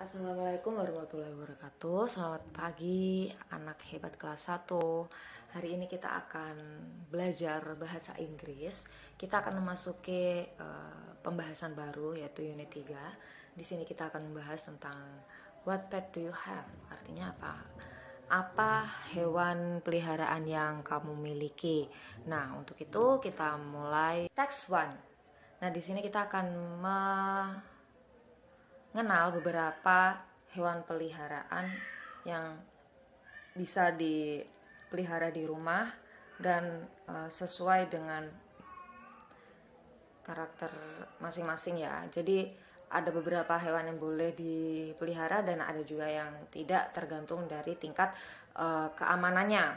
Assalamualaikum warahmatullahi wabarakatuh. Selamat pagi anak hebat kelas 1. Hari ini kita akan belajar bahasa Inggris. Kita akan memasuki pembahasan baru yaitu unit 3. Di sini kita akan membahas tentang what pet do you have? Artinya apa? Apa hewan peliharaan yang kamu miliki? Nah, untuk itu kita mulai text 1. Nah, di sini kita akan mengenal beberapa hewan peliharaan yang bisa dipelihara di rumah dan sesuai dengan karakter masing-masing ya. Jadi ada beberapa hewan yang boleh dipelihara dan ada juga yang tidak, tergantung dari tingkat keamanannya.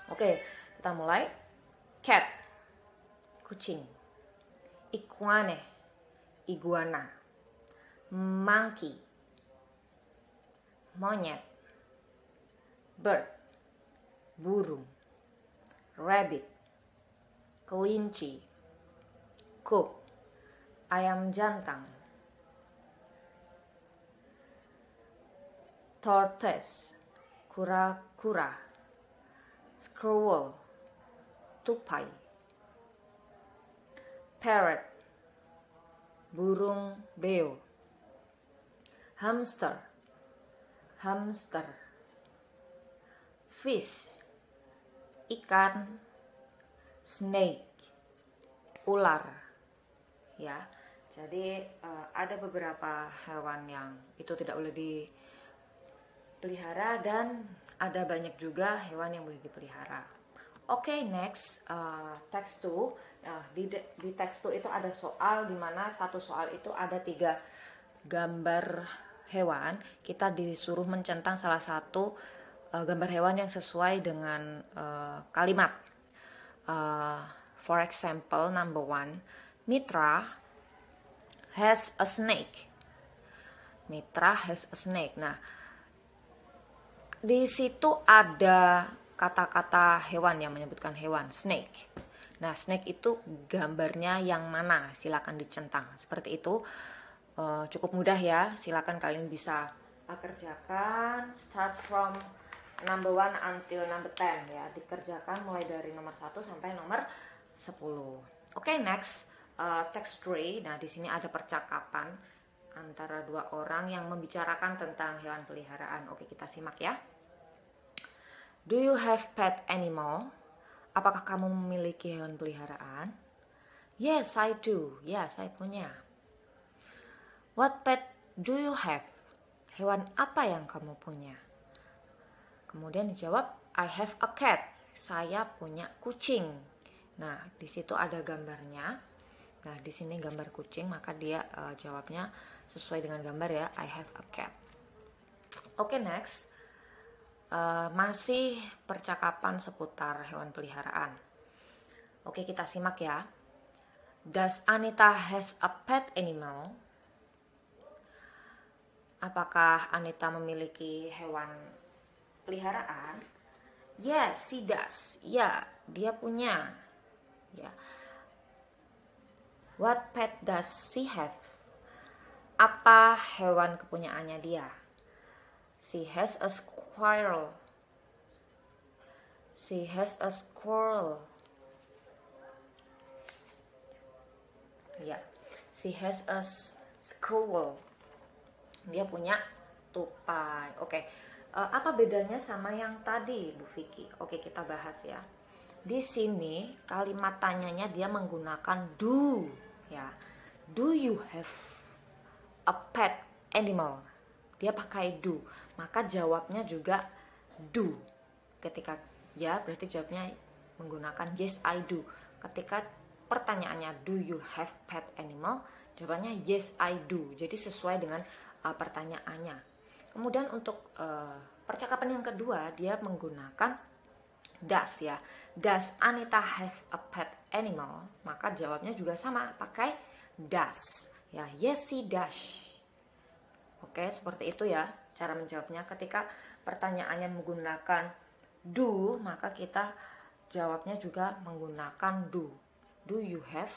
Oke, kita mulai. Cat, kucing. Iguana. Monkey, monyet. Bird, burung. Rabbit, kelinci. Cook, ayam jantan. Tortoise, kura-kura. Squirrel, tupai. Parrot, burung beo. Hamster, fish, ikan. Snake, ular ya. Jadi ada beberapa hewan yang itu tidak boleh dipelihara dan ada banyak juga hewan yang boleh dipelihara. Oke, next, text 2. Nah, di text 2 itu ada soal, di mana satu soal itu ada 3 gambar hewan. Kita disuruh mencentang salah satu gambar hewan yang sesuai dengan kalimat. For example, number 1, Mitra has a snake. Mitra has a snake. Nah, di situ ada kata-kata hewan yang menyebutkan hewan, snake. Nah, snake itu gambarnya yang mana? Silakan dicentang. Seperti itu. Cukup mudah ya, silakan kalian bisa kerjakan. Start from number 1 until number 10 ya, dikerjakan mulai dari nomor 1 sampai nomor 10. Oke, next, text 3. Nah, di sini ada percakapan antara 2 orang yang membicarakan tentang hewan peliharaan. Oke, kita simak ya. Do you have pet animal? Apakah kamu memiliki hewan peliharaan? Yes, I do. Ya, saya punya. What pet do you have? Hewan apa yang kamu punya? Kemudian dijawab, I have a cat. Saya punya kucing. Nah, di situ ada gambarnya. Nah, di sini gambar kucing, maka dia jawabnya sesuai dengan gambar ya, I have a cat. Oke, next. Masih percakapan seputar hewan peliharaan. Oke, kita simak ya. Does Anita has a pet animal? Apakah Anita memiliki hewan peliharaan? Yes, she does. Ya, dia punya. Ya. What pet does she have? Apa hewan kepunyaannya dia? She has a squirrel. She has a squirrel. Ya, she has a squirrel. Dia punya tupai. Oke, apa bedanya sama yang tadi, Bu Vicky? Oke, kita bahas ya. Di sini kalimat tanyanya dia menggunakan do, ya. Do you have a pet animal? Dia pakai do, maka jawabnya juga do. Ketika ya, berarti jawabnya menggunakan yes I do. Ketika pertanyaannya do you have pet animal, jawabannya yes I do. Jadi sesuai dengan pertanyaannya. Kemudian untuk percakapan yang kedua, dia menggunakan does ya. Does Anita have a pet animal? Maka jawabnya juga sama, pakai does ya. Yes she does. Oke, seperti itu ya cara menjawabnya. Ketika pertanyaannya menggunakan do, maka kita jawabnya juga menggunakan do. Do you have?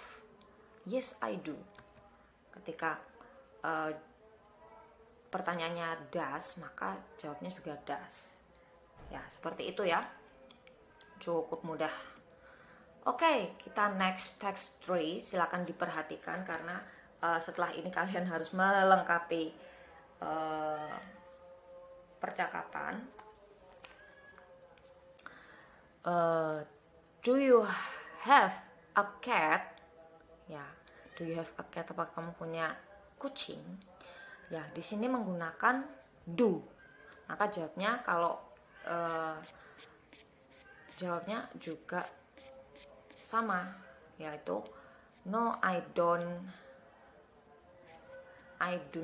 Yes I do. Ketika pertanyaannya does, maka jawabnya juga does. Ya, seperti itu ya. Cukup mudah. Oke, kita next text 3. Silakan diperhatikan karena setelah ini kalian harus melengkapi percakapan. Do you have a cat? Ya, do you have a cat? Apakah kamu punya kucing? Ya, di sini menggunakan do. Maka jawabnya kalau jawabnya juga sama, yaitu no, I do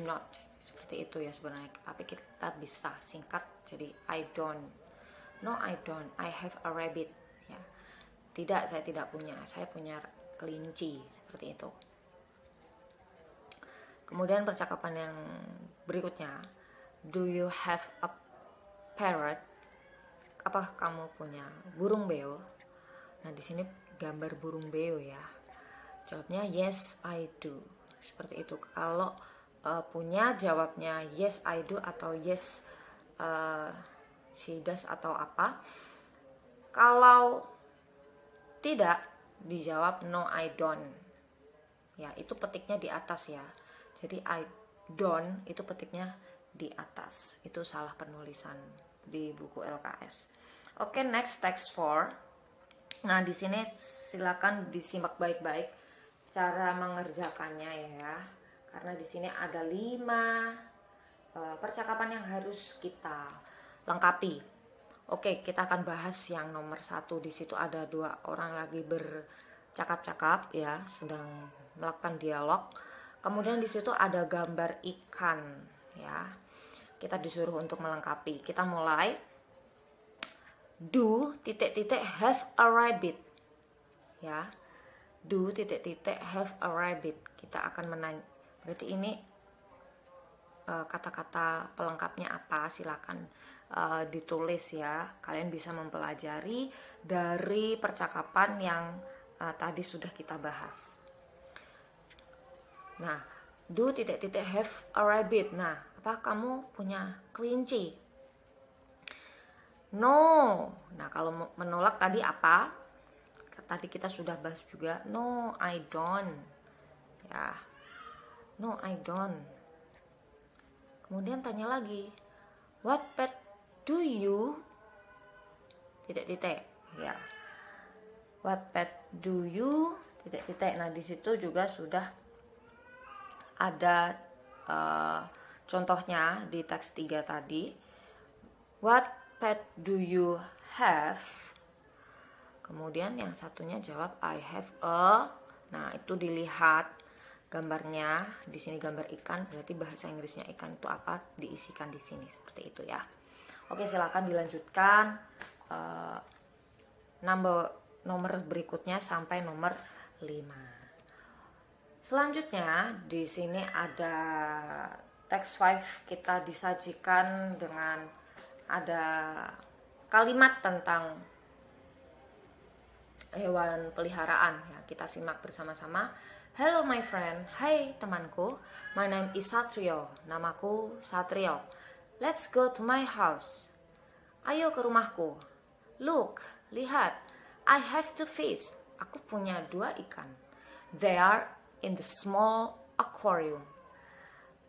not. Seperti itu ya sebenarnya, tapi kita bisa singkat jadi I don't. No, I don't. I have a rabbit. Ya. Tidak, saya tidak punya. Saya punya kelinci. Seperti itu. Kemudian percakapan yang berikutnya, do you have a parrot? Apakah kamu punya burung beo? Nah, di sini gambar burung beo ya. Jawabnya yes, I do. Seperti itu. Kalau punya, jawabnya yes, I do atau yes, she does atau apa. Kalau tidak, dijawab no, I don't. Ya, itu petiknya di atas ya. Jadi I don't itu petiknya di atas. Itu salah penulisan di buku LKS. Oke, next text 4. Nah, di sini silakan disimak baik-baik cara mengerjakannya ya. Karena di sini ada 5 percakapan yang harus kita lengkapi. Oke, kita akan bahas yang nomor 1. Di situ ada 2 orang lagi bercakap-cakap ya, sedang melakukan dialog. Kemudian di situ ada gambar ikan ya. Kita disuruh untuk melengkapi. Kita mulai. Do ... have a rabbit. Ya. Do ... have a rabbit. Kita akan menanya. Berarti ini kata-kata pelengkapnya apa, silakan ditulis ya. Kalian bisa mempelajari dari percakapan yang tadi sudah kita bahas. Nah, do ... have a rabbit. Nah, apa kamu punya kelinci? No. Nah, kalau menolak tadi apa? Tadi kita sudah bahas juga. No, I don't. Ya. No, I don't. Kemudian tanya lagi, what pet do you ... ya. What pet do you ... Nah, di situ juga sudah ada contohnya di teks 3 tadi. What pet do you have? Kemudian yang satunya jawab I have a. Nah, itu dilihat gambarnya. Di sini gambar ikan, berarti bahasa Inggrisnya ikan itu apa, diisikan di sini seperti itu ya. Oke, silakan dilanjutkan nomor berikutnya sampai nomor 5. Selanjutnya di sini ada teks 5. Kita disajikan dengan ada kalimat tentang hewan peliharaan ya. Kita simak bersama-sama. Hello my friend, hai temanku, my name is Satrio, namaku Satrio. Let's go to my house. Ayo ke rumahku. Look, lihat, I have 2 fish. Aku punya 2 ikan. They are in the small aquarium.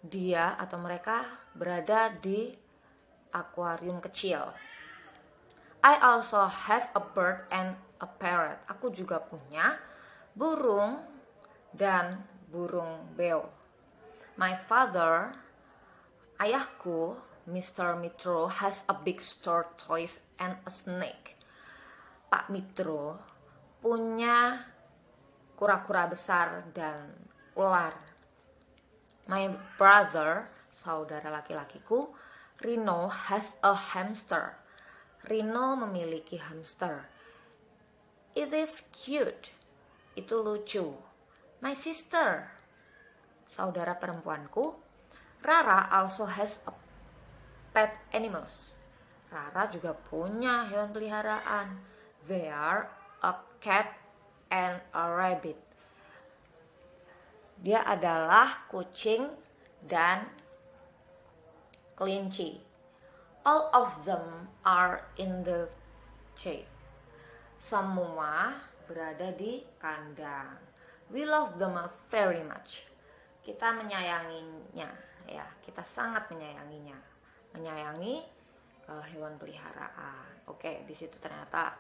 Dia atau mereka berada di akuarium kecil. I also have a bird and a parrot. Aku juga punya burung dan burung beo. My father, ayahku, Mr. Mitro, has a big store toys and a snake. Pak Mitro punya kura-kura besar dan ular. My brother, saudara laki-lakiku, Rino, has a hamster. Rino memiliki hamster. It is cute. Itu lucu. My sister, saudara perempuanku, Rara, also has a pet animals. Rara juga punya hewan peliharaan. They are a cat and a rabbit. Dia adalah kucing dan kelinci. All of them are in the cage. Semua berada di kandang. We love them very much. Kita menyayanginya, ya. Kita sangat menyayanginya. Menyayangi hewan peliharaan. Oke, di situ ternyata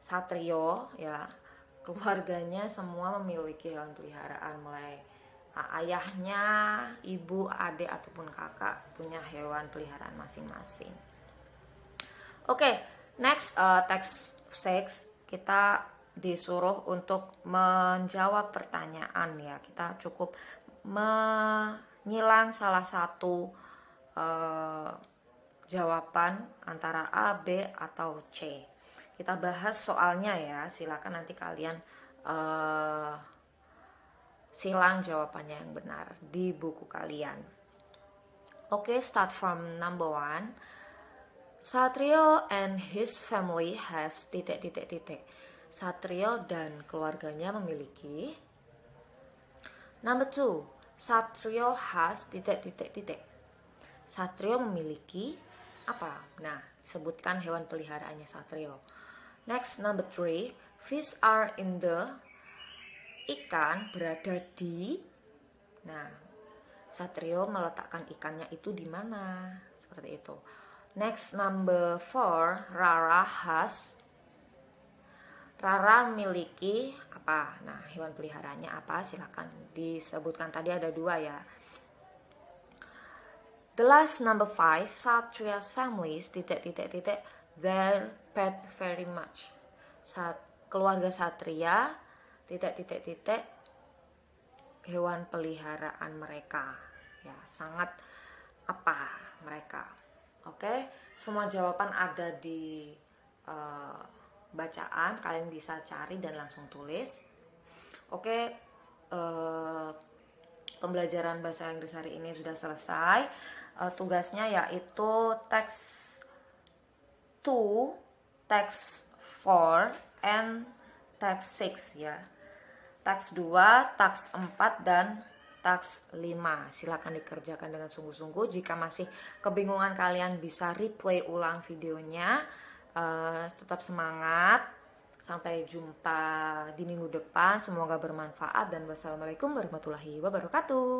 Satrio, ya, keluarganya semua memiliki hewan peliharaan, mulai ayahnya, ibu, adik ataupun kakak punya hewan peliharaan masing-masing. Oke, next text 6 kita disuruh untuk menjawab pertanyaan, ya. Kita cukup menyilang salah satu jawaban antara A, B atau C. Kita bahas soalnya, ya. Silakan nanti kalian silang jawabannya yang benar di buku kalian. Oke, start from number 1. Satrio and his family has ... Satrio dan keluarganya memiliki. Number 2. Satrio has ... Satrio memiliki apa? Nah, sebutkan hewan peliharaannya Satrio. Next, number 3. Fish are in the... Ikan berada di... Nah, Satrio meletakkan ikannya itu di mana? Seperti itu. Next, number 4. Rara has... Rara memiliki apa? Nah, hewan peliharaannya apa? Silakan disebutkan. Tadi ada 2, ya. The last, number 5. Satria's families ... their pet very much. Keluarga Satria ... hewan peliharaan mereka, ya, sangat apa mereka. Oke, semua jawaban ada di bacaan, kalian bisa cari dan langsung tulis. Oke, pembelajaran bahasa Inggris hari ini sudah selesai. Tugasnya yaitu text 2, text 4, and text 6, ya. Teks 2, teks 4, dan teks 5. Silakan dikerjakan dengan sungguh-sungguh. Jika masih kebingungan, kalian bisa replay ulang videonya. Tetap semangat. Sampai jumpa di minggu depan. Semoga bermanfaat dan wassalamualaikum warahmatullahi wabarakatuh.